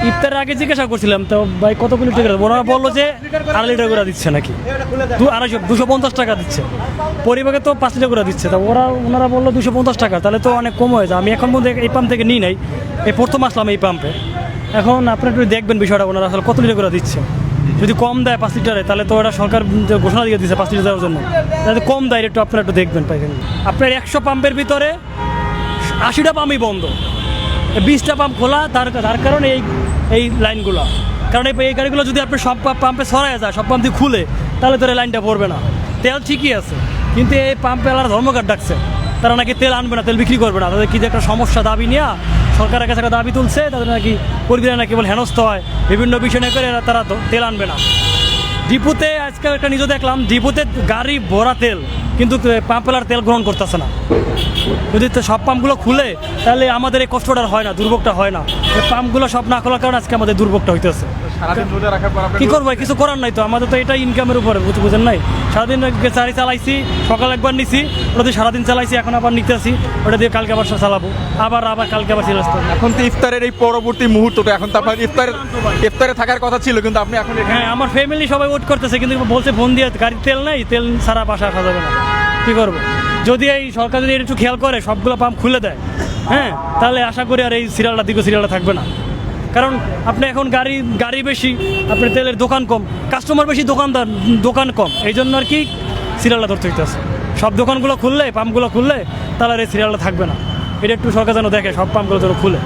ইফতারের আগে জিজ্ঞাসা করছিলাম তো ভাই কত লিটার করে, ওনারা বললো যে 2.5 লিটার করে দিচ্ছে নাকি, 250 টাকা দিচ্ছে। পরিবারে তো 5 লিটার করে দিচ্ছে, তা ওনারা বললো 250 টাকা, তাহলে তো অনেক কম হয়ে যায়। আমি এখন মধ্যে এই পাম্প থেকে নিই নাই, এই প্রথম আসলাম এই পাম্পে। এখন আপনারা একটু দেখবেন বিষয়টা, ওনারা আসলে কত লিটার করে দিচ্ছে। যদি কম দেয় 5 লিটারে, তাহলে তো ওরা সরকার ঘোষণা দিয়ে দিচ্ছে 5 লিটার দেওয়ার জন্য, তাহলে কম দেয় একটু আপনারা একটু দেখবেন পাইবেন। আপনার 100 পাম্পের ভিতরে 80টা পাম্পই বন্ধ, 20টা পাম্প খোলা। তার কারণে এই লাইনগুলো, কারণ এই গাড়িগুলো যদি আপনি সব পাম্পে সরাই যায়, সব পাম্প দিয়ে খুলে, তাহলে তো এই লাইনটা পড়বে না। তেল ঠিকই আছে, কিন্তু এই পাম্পে আলাদা ধর্মঘট ডাকছে, তারা নাকি তেল আনবে না, তেল বিক্রি করবে না। তাদের কি যে একটা সমস্যা দাবি নিয়ে সরকারের কাছে একটা দাবি তুলছে, তাদের নাকি পরিবারে নাকি কেবল হেনস্থ হয়, বিভিন্ন বিষয় নিয়ে করে তারা তো তেল আনবে না। ডিপুতে আজকে একটা নিউজ দেখলাম, ডিপুতে গাড়ি ভরা তেল, কিন্তু পাম্পওয়ালার তেল গ্রহণ করতেছে না। যদি সব পাম্পগুলো খুলে, তাহলে আমাদের এই কষ্টটা হয় না, দুর্ভোগটা হয় না। পাম্পগুলো সব না খোলার কারণে আজকে আমাদের দুর্ভোগটা হইতেছে। কি করবো, কিছু করার নাই তো, আমাদের তো এটাই ইনকামের উপরে, বুঝেন নাই। সারাদিন গাড়ি চালাইছি, সকাল একবার নিছি, ওটা দিয়ে সারাদিন চালাইছি, এখন আবার নিতেছি, ওটা দিয়ে কালকে আবার চালাবো, আবার কালকে আবার চলে আসতে হবে। এখন তো ইফতারের এই পরবর্তী মুহূর্তটা, এখন তো আপনার ইফতারে থাকার কথা ছিল, কিন্তু আপনি এখন হ্যাঁ, আমার ফ্যামিলি সবাই ওয়েট করতেছে, কিন্তু বলছে ফোন দিয়ে গাড়ির তেল নাই, তেল ছাড়া বাসা আসা যাবে না। কী করবো, যদি এই সরকার যদি একটু খেয়াল করে সবগুলো পাম্প খুলে দেয়, হ্যাঁ, তাহলে আশা করি আর এই সিরিয়ালটা থাকবে না। কারণ আপনি এখন গাড়ি বেশি, আপনার তেলের দোকান কম, কাস্টমার বেশি, দোকান কম, এই জন্য আর কি সিরিয়ালটা ধরতে হইতেছে। সব দোকানগুলো খুললে, পাম্পগুলো খুললে, তাহলে আর এই সিরিয়ালটা থাকবে না। এটা একটু সরকার যেন দেখে, সব পাম্পগুলো যেন খুলে।